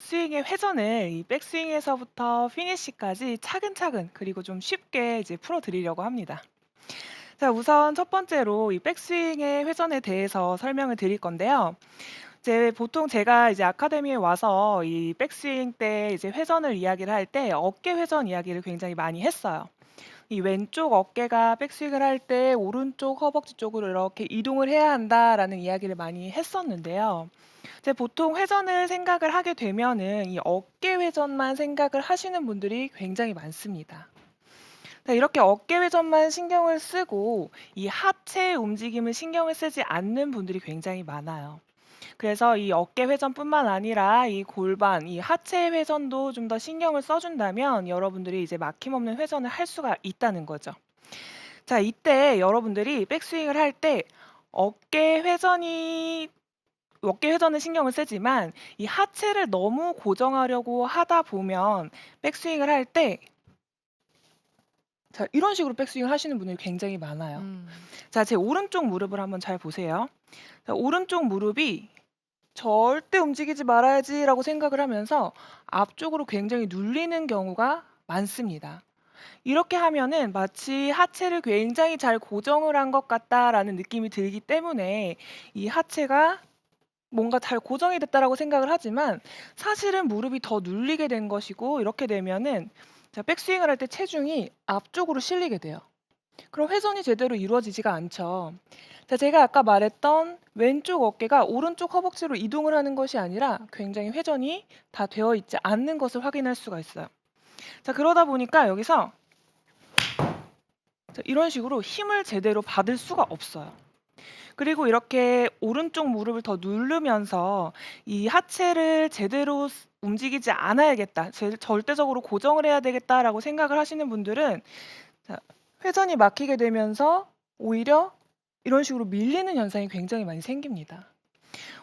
스윙의 회전을 이 백스윙에서부터 피니시까지 차근차근 그리고 좀 쉽게 이제 풀어드리려고 합니다. 자, 우선 첫 번째로 이 백스윙의 회전에 대해서 설명을 드릴 건데요. 이제 보통 제가 이제 아카데미에 와서 이 백스윙 때 이제 회전을 이야기를 할 때 어깨 회전 이야기를 굉장히 많이 했어요. 이 왼쪽 어깨가 백스윙을 할 때 오른쪽 허벅지 쪽으로 이렇게 이동을 해야 한다라는 이야기를 많이 했었는데요. 이제 보통 회전을 생각을 하게 되면은 이 어깨 회전만 생각을 하시는 분들이 굉장히 많습니다. 자, 이렇게 어깨 회전만 신경을 쓰고 이 하체 움직임을 신경을 쓰지 않는 분들이 굉장히 많아요. 그래서 이 어깨 회전뿐만 아니라 이 골반, 이 하체 회전도 좀 더 신경을 써준다면 여러분들이 이제 막힘없는 회전을 할 수가 있다는 거죠. 자, 이때 여러분들이 백스윙을 할 때 어깨 회전이 어깨 회전에 신경을 쓰지만 이 하체를 너무 고정하려고 하다 보면 백스윙을 할 때 자, 이런 식으로 백스윙을 하시는 분들이 굉장히 많아요. 음. 자, 제 오른쪽 무릎을 한번 잘 보세요. 자, 오른쪽 무릎이 '절대 움직이지 말아야지.'라고 생각을 하면서 앞쪽으로 굉장히 눌리는 경우가 많습니다. 이렇게 하면은 마치 '하체를 굉장히 잘 고정을 한 것 같다.'라는 느낌이 들기 때문에 이 하체가 뭔가 '잘 고정이 됐다.'라고 생각을 하지만 사실은 무릎이 더 눌리게 된 것이고 이렇게 되면은 자, 백스윙을 할 때 체중이 앞쪽으로 실리게 돼요. 그럼 회전이 제대로 이루어지지가 않죠. 자, 제가 아까 말했던 왼쪽 어깨가 오른쪽 허벅지로 이동을 하는 것이 아니라 굉장히 회전이 다 되어 있지 않는 것을 확인할 수가 있어요. 자, 그러다 보니까 여기서 자, 이런 식으로 힘을 제대로 받을 수가 없어요. 그리고 이렇게 오른쪽 무릎을 더 누르면서 이 하체를 제대로 움직이지 않아야겠다. 절대적으로 고정을 해야 되겠다라고 생각을 하시는 분들은 자, 회전이 막히게 되면서 오히려 이런 식으로 밀리는 현상이 굉장히 많이 생깁니다.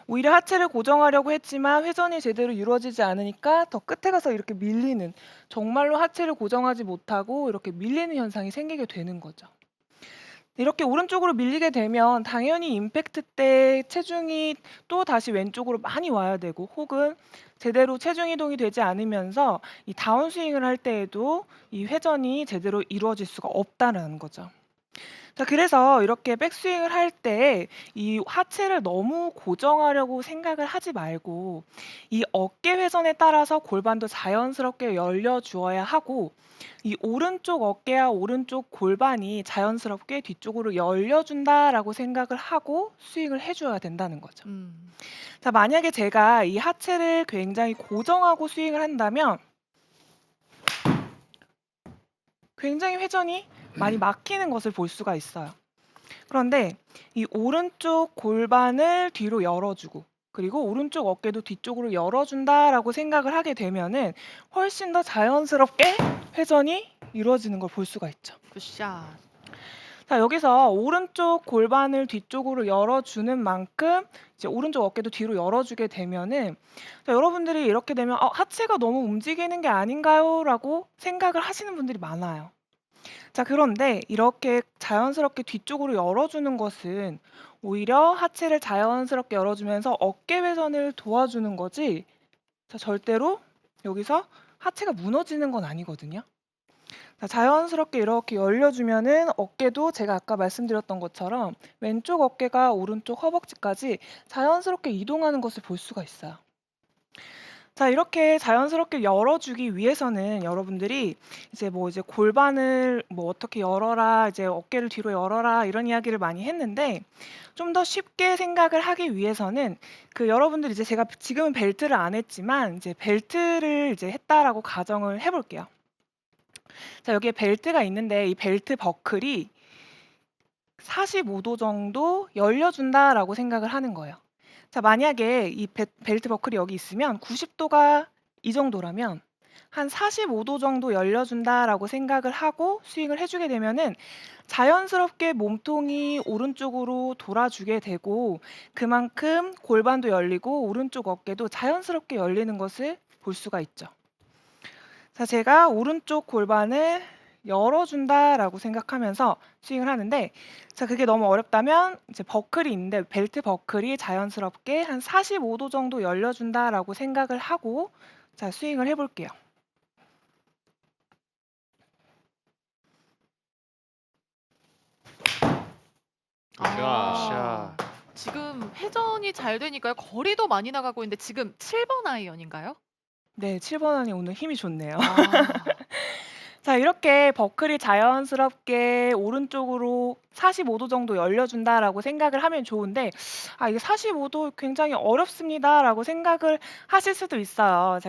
오히려 하체를 고정하려고 했지만 회전이 제대로 이루어지지 않으니까 더 끝에 가서 이렇게 밀리는 정말로 하체를 고정하지 못하고 이렇게 밀리는 현상이 생기게 되는 거죠. 이렇게 오른쪽으로 밀리게 되면 당연히 임팩트 때 체중이 또다시 왼쪽으로 많이 와야 되고 혹은 제대로 체중 이동이 되지 않으면서 이 다운스윙을 할 때에도 이 회전이 제대로 이루어질 수가 없다는 거죠. 자, 그래서 이렇게 백스윙을 할 때 이 하체를 너무 고정하려고 생각을 하지 말고 이 어깨 회전에 따라서 골반도 자연스럽게 열려 주어야 하고 이 오른쪽 어깨와 오른쪽 골반이 자연스럽게 뒤쪽으로 열려 준다라고 생각을 하고 스윙을 해 줘야 된다는 거죠. 음. 자, 만약에 제가 이 하체를 굉장히 고정하고 스윙을 한다면 굉장히 회전이 많이 막히는 것을 볼 수가 있어요. 그런데 이 오른쪽 골반을 뒤로 열어주고 그리고 오른쪽 어깨도 뒤쪽으로 열어준다라고 생각을 하게 되면은 훨씬 더 자연스럽게 회전이 이루어지는 걸 볼 수가 있죠. 굿샷. 자, 여기서 오른쪽 골반을 뒤쪽으로 열어주는 만큼 이제 오른쪽 어깨도 뒤로 열어주게 되면은 자, 여러분들이 이렇게 되면 하체가 너무 움직이는 게 아닌가요?'라고 생각을 하시는 분들이 많아요. 자, 그런데 이렇게 자연스럽게 뒤쪽으로 열어주는 것은 오히려 하체를 자연스럽게 열어주면서 어깨 회전을 도와주는 거지 자, 절대로 여기서 하체가 무너지는 건 아니거든요. 자, 자연스럽게 이렇게 열려주면은 어깨도 제가 아까 말씀드렸던 것처럼 왼쪽 어깨가 오른쪽 허벅지까지 자연스럽게 이동하는 것을 볼 수가 있어요. 자, 이렇게 자연스럽게 열어주기 위해서는 여러분들이 이제 골반을 뭐 "어떻게 열어라." 이제 "어깨를 뒤로 열어라." 이런 이야기를 많이 했는데 좀 더 쉽게 생각을 하기 위해서는 그 여러분들이 이제 제가 지금은 벨트를 안 했지만 이제 벨트를 이제 했다라고 가정을 해 볼게요. 자, 여기에 벨트가 있는데 이 벨트 버클이 45도 정도 열려준다라고 생각을 하는 거예요. 자, 만약에 이 벨트 버클이 여기 있으면 90 도가 이 정도라면 한 45도 정도 열려준다라고 생각을 하고 스윙을 해 주게 되면은 자연스럽게 몸통이 오른쪽으로 돌아주게 되고 그만큼 골반도 열리고 오른쪽 어깨도 자연스럽게 열리는 것을 볼 수가 있죠. 자, 제가 오른쪽 골반을 열어준다라고 생각하면서 스윙을 하는데 자 그게 너무 어렵다면 이제 버클이 있는데 벨트 버클이 자연스럽게 한 45도 정도 열려준다라고 생각을 하고 자 스윙을 해볼게요. 샷. 아. 지금 회전이 잘 되니까요. 거리도 많이 나가고 있는데 지금 7번 아이언인가요? 네, 7번 안이 오늘 힘이 좋네요. 아. 자, 이렇게 버클이 자연스럽게 오른쪽으로 45도 정도 열려준다라고 생각을 하면 좋은데, 아, 이게 45도 굉장히 어렵습니다라고 생각을 하실 수도 있어요. 자,